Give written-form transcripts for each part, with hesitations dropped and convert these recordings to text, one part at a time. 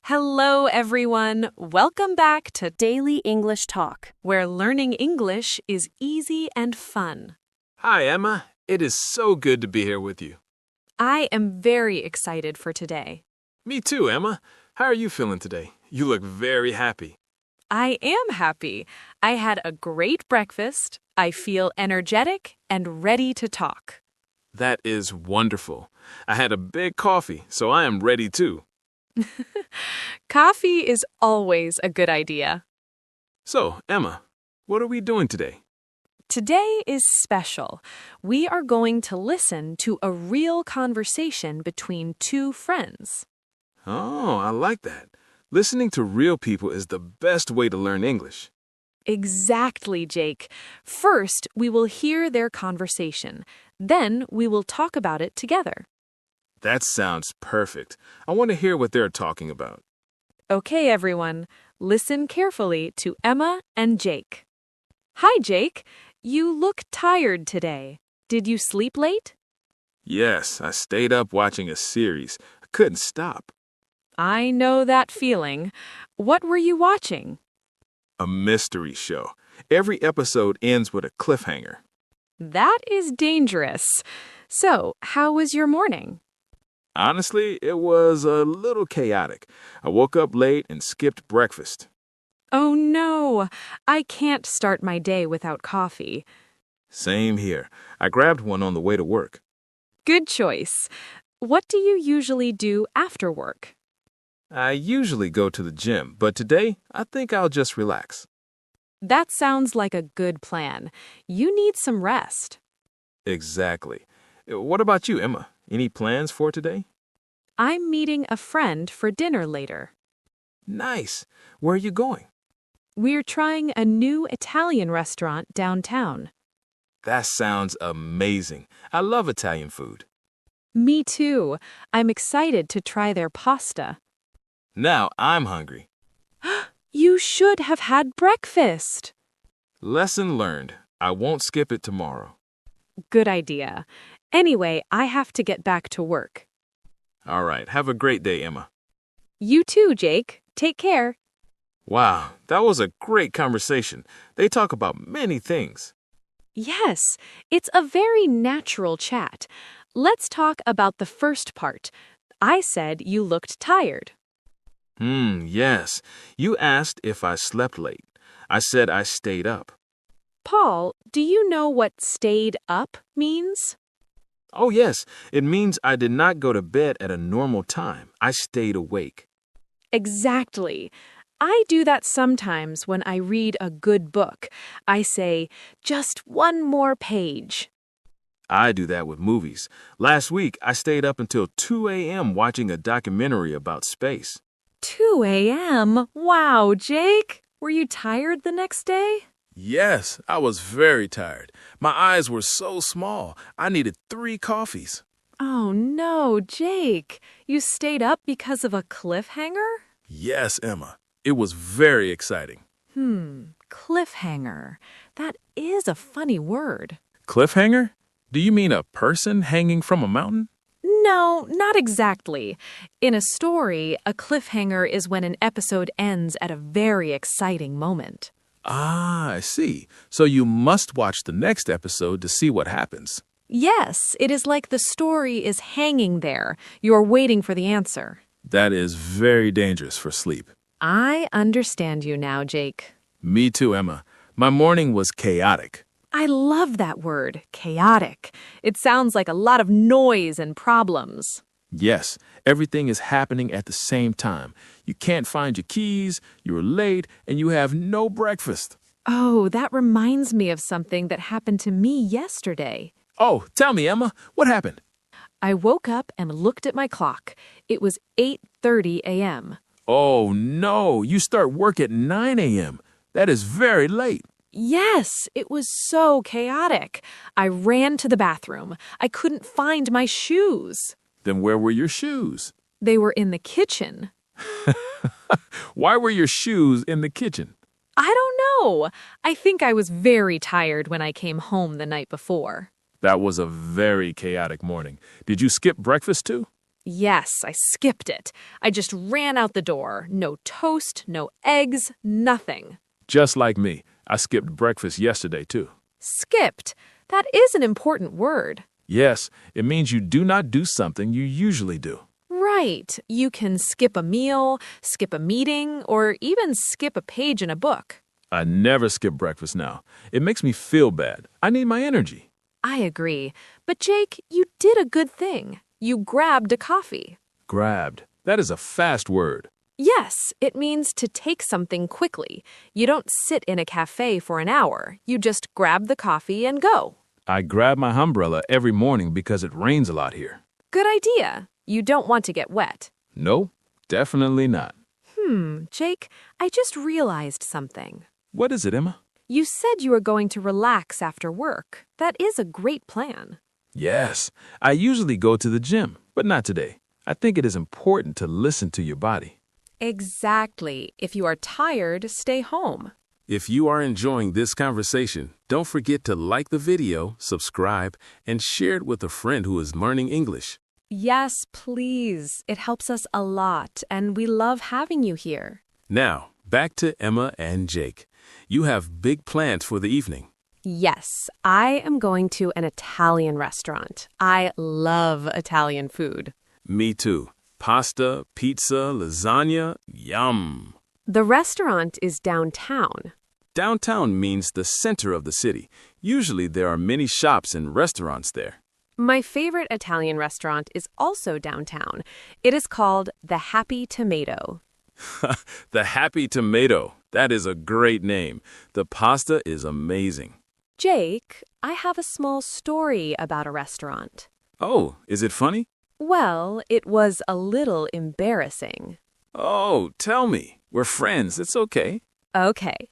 Hello, everyone. Welcome back to Daily English Talk, where learning English is easy and fun. Hi, Emma. It is so good to be here with you. I am very excited for today. Me too, Emma. How are you feeling today? You look very happy. I am happy. I had a great breakfast. I feel energetic and ready to talk. That is wonderful. I had a big coffee, so I am ready too. Coffee is always a good idea. So, Emma, what are we doing today? Today is special. We are going to listen to a real conversation between two friends. Oh, I like that. Listening to real people is the best way to learn English. Exactly, Jake. First, we will hear their conversation. Then, we will talk about it together. That sounds perfect. I want to hear what they're talking about. Okay, everyone. Listen carefully to Emma and Jake. Hi, Jake. You look tired today. Did you sleep late? Yes, I stayed up watching a series. I couldn't stop. I know that feeling. What were you watching? A mystery show. Every episode ends with a cliffhanger. That is dangerous. So, how was your morning? Honestly, it was a little chaotic. I woke up late and skipped breakfast. Oh no, I can't start my day without coffee. Same here. I grabbed one on the way to work. Good choice. What do you usually do after work? I usually go to the gym, but today I think I'll just relax. That sounds like a good plan. You need some rest. Exactly. What about you, Emma? Any plans for today? I'm meeting a friend for dinner later. Nice. Where are you going? We're trying a new Italian restaurant downtown. That sounds amazing. I love Italian food. Me too. I'm excited to try their pasta. Now I'm hungry. You should have had breakfast. Lesson learned. I won't skip it tomorrow. Good idea. Anyway, I have to get back to work. All right. Have a great day, Emma. You too, Jake. Take care. Wow, that was a great conversation. They talk about many things. Yes, it's a very natural chat. Let's talk about the first part. I said you looked tired. Yes. You asked if I slept late. I said I stayed up. Paul, do you know what stayed up means? Oh, yes. It means I did not go to bed at a normal time. I stayed awake. Exactly. I do that sometimes when I read a good book. I say, just one more page. I do that with movies. Last week, I stayed up until 2 a.m. watching a documentary about space. 2 a.m.? Wow, Jake. Were you tired the next day? Yes, I was very tired. My eyes were so small. I needed 3 coffees. Oh no, Jake. You stayed up because of a cliffhanger? Yes, Emma. It was very exciting. Cliffhanger. That is a funny word. Cliffhanger? Do you mean a person hanging from a mountain? No, not exactly. In a story, a cliffhanger is when an episode ends at a very exciting moment. Ah, I see. So you must watch the next episode to see what happens. Yes, it is like the story is hanging there. You're waiting for the answer. That is very dangerous for sleep. I understand you now, Jake. Me too, Emma. My morning was chaotic. I love that word, chaotic. It sounds like a lot of noise and problems. Yes, everything is happening at the same time. You can't find your keys, you're late, and you have no breakfast. Oh, that reminds me of something that happened to me yesterday. Oh, tell me, Emma, what happened? I woke up and looked at my clock. It was 8:30 a.m. Oh, no, you start work at 9 a.m. That is very late. Yes, it was so chaotic. I ran to the bathroom. I couldn't find my shoes. Then where were your shoes? They were in the kitchen. Why were your shoes in the kitchen? I don't know. I think I was very tired when I came home the night before. That was a very chaotic morning. Did you skip breakfast too? Yes, I skipped it. I just ran out the door. No toast, no eggs, nothing. Just like me. I skipped breakfast yesterday, too. Skipped? That is an important word. Yes, it means you do not do something you usually do. Right. You can skip a meal, skip a meeting, or even skip a page in a book. I never skip breakfast now. It makes me feel bad. I need my energy. I agree. But Jake, you did a good thing. You grabbed a coffee. Grabbed. That is a fast word. Yes, it means to take something quickly. You don't sit in a cafe for an hour. You just grab the coffee and go. I grab my umbrella every morning because it rains a lot here. Good idea. You don't want to get wet. No, definitely not. Jake, I just realized something. What is it, Emma? You said you were going to relax after work. That is a great plan. Yes, I usually go to the gym, but not today. I think it is important to listen to your body. Exactly. If you are tired, stay home. If you are enjoying this conversation, don't forget to like the video, subscribe, and share it with a friend who is learning English. Yes, please. It helps us a lot, and we love having you here. Now, back to Emma and Jake. You have big plans for the evening. Yes, I am going to an Italian restaurant. I love Italian food. Me too. Pasta, pizza, lasagna, yum. The restaurant is downtown. Downtown means the center of the city. Usually there are many shops and restaurants there. My favorite Italian restaurant is also downtown. It is called The Happy Tomato. The Happy Tomato. That is a great name. The pasta is amazing. Jake, I have a small story about a restaurant. Oh, is it funny? Well, it was a little embarrassing. Oh, tell me. We're friends. It's okay. Okay.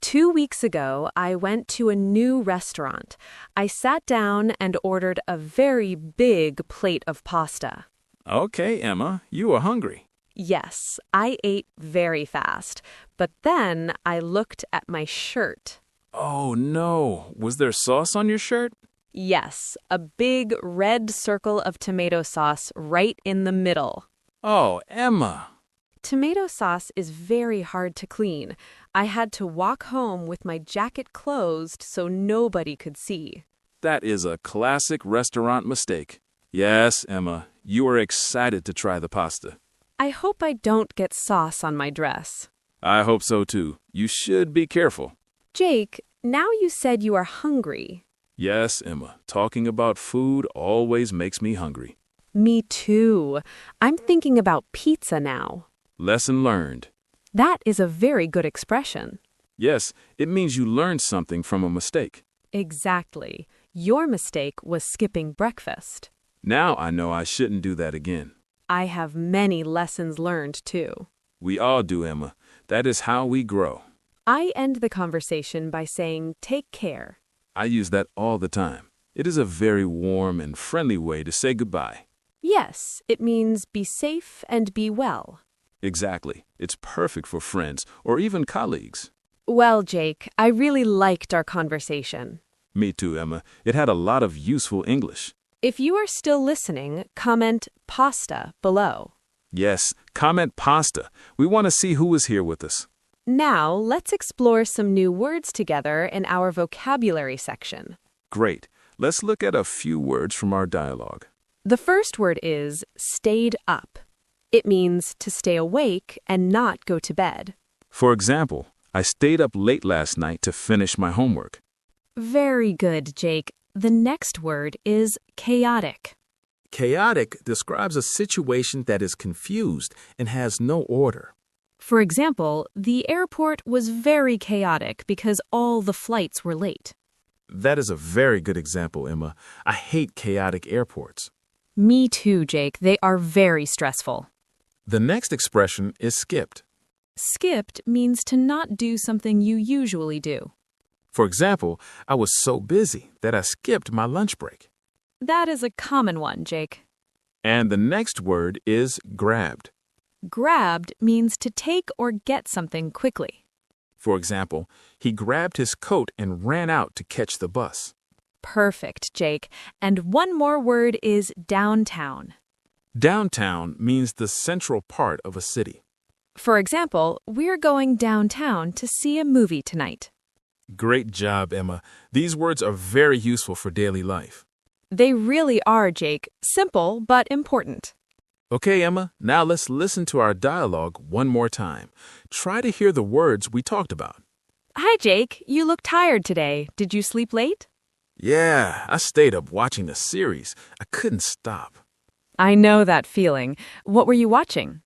2 weeks ago, I went to a new restaurant. I sat down and ordered a very big plate of pasta. Okay, Emma, you are hungry. Yes, I ate very fast, but then I looked at my shirt. Oh, no. Was there sauce on your shirt? Yes, a big red circle of tomato sauce right in the middle. Oh, Emma. Tomato sauce is very hard to clean. I had to walk home with my jacket closed so nobody could see. That is a classic restaurant mistake. Yes, Emma, you are excited to try the pasta. I hope I don't get sauce on my dress. I hope so too. You should be careful. Jake, now you said you are hungry. Yes, Emma, talking about food always makes me hungry. Me too. I'm thinking about pizza now. Lesson learned. That is a very good expression. Yes, it means you learned something from a mistake. Exactly. Your mistake was skipping breakfast. Now I know I shouldn't do that again. I have many lessons learned, too. We all do, Emma. That is how we grow. I end the conversation by saying, take care. I use that all the time. It is a very warm and friendly way to say goodbye. Yes, it means be safe and be well. Exactly. It's perfect for friends or even colleagues. Well, Jake, I really liked our conversation. Me too, Emma. It had a lot of useful English. If you are still listening, comment pasta below. Yes, comment pasta. We want to see who is here with us. Now, let's explore some new words together in our vocabulary section. Great. Let's look at a few words from our dialogue. The first word is stayed up. It means to stay awake and not go to bed. For example, I stayed up late last night to finish my homework. Very good, Jake. The next word is chaotic. Chaotic describes a situation that is confused and has no order. For example, the airport was very chaotic because all the flights were late. That is a very good example, Emma. I hate chaotic airports. Me too, Jake. They are very stressful. The next expression is skipped. Skipped means to not do something you usually do. For example, I was so busy that I skipped my lunch break. That is a common one, Jake. And the next word is grabbed. Grabbed means to take or get something quickly. For example, he grabbed his coat and ran out to catch the bus. Perfect, Jake. And one more word is downtown. Downtown means the central part of a city. For example, we're going downtown to see a movie tonight. Great job, Emma. These words are very useful for daily life. They really are, Jake. Simple, but important. Okay, Emma, now let's listen to our dialogue one more time. Try to hear the words we talked about. Hi, Jake. You look tired today. Did you sleep late? Yeah, I stayed up watching the series. I couldn't stop. I know that feeling. What were you watching?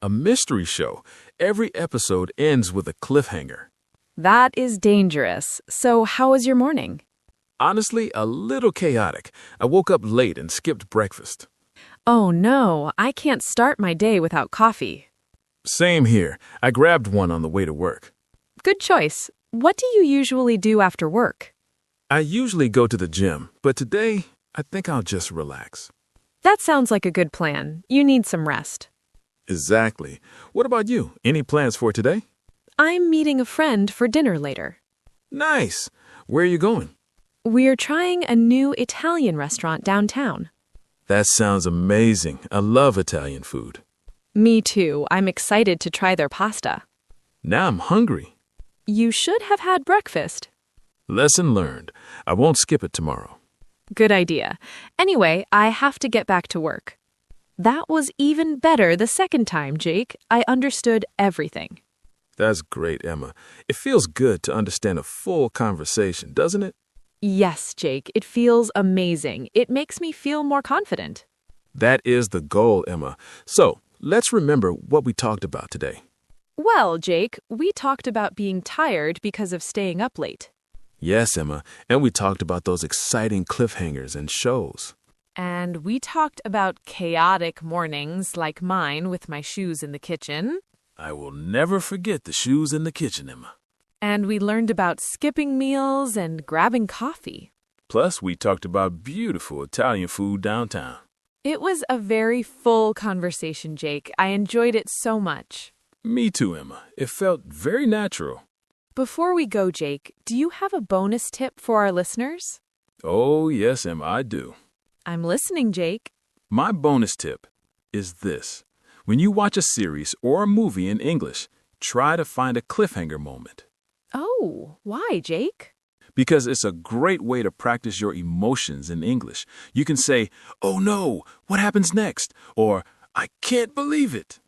A mystery show. Every episode ends with a cliffhanger. That is dangerous. So, how was your morning? Honestly, a little chaotic. I woke up late and skipped breakfast. Oh no, I can't start my day without coffee. Same here. I grabbed one on the way to work. Good choice. What do you usually do after work? I usually go to the gym, but today I think I'll just relax. That sounds like a good plan. You need some rest. Exactly. What about you? Any plans for today? I'm meeting a friend for dinner later. Nice. Where are you going? We're trying a new Italian restaurant downtown. That sounds amazing. I love Italian food. Me too. I'm excited to try their pasta. Now I'm hungry. You should have had breakfast. Lesson learned. I won't skip it tomorrow. Good idea. Anyway, I have to get back to work. That was even better the second time, Jake. I understood everything. That's great, Emma. It feels good to understand a full conversation, doesn't it? Yes, Jake, it feels amazing. It makes me feel more confident. That is the goal, Emma. So, let's remember what we talked about today. Well, Jake, we talked about being tired because of staying up late. Yes, Emma, and we talked about those exciting cliffhangers and shows. And we talked about chaotic mornings like mine with my shoes in the kitchen. I will never forget the shoes in the kitchen, Emma. And we learned about skipping meals and grabbing coffee. Plus, we talked about beautiful Italian food downtown. It was a very full conversation, Jake. I enjoyed it so much. Me too, Emma. It felt very natural. Before we go, Jake, do you have a bonus tip for our listeners? Oh, yes, Emma, I do. I'm listening, Jake. My bonus tip is this. When you watch a series or a movie in English, try to find a cliffhanger moment. Oh, why, Jake? Because it's a great way to practice your emotions in English. You can say, "Oh no, what happens next?" Or, "I can't believe it."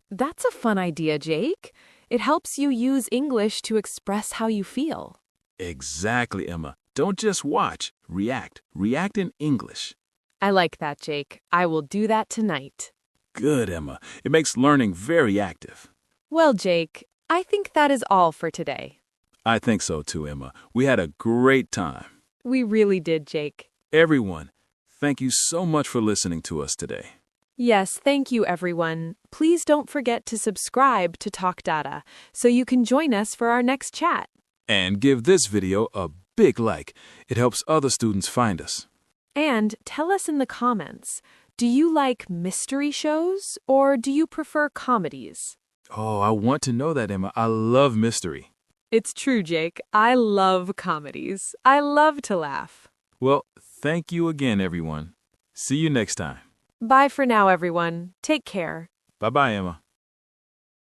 That's a fun idea, Jake. It helps you use English to express how you feel. Exactly, Emma. Don't just watch, react. React in English. I like that, Jake. I will do that tonight. Good, Emma. It makes learning very active. Well, Jake, I think that is all for today. I think so too, Emma. We had a great time. We really did, Jake. Everyone, thank you so much for listening to us today. Yes, thank you, everyone. Please don't forget to subscribe to Talk Data so you can join us for our next chat. And give this video a big like. It helps other students find us. And tell us in the comments, do you like mystery shows or do you prefer comedies? Oh, I want to know that, Emma. I love mystery. It's true, Jake. I love comedies. I love to laugh. Well, thank you again, everyone. See you next time. Bye for now, everyone. Take care. Bye-bye, Emma.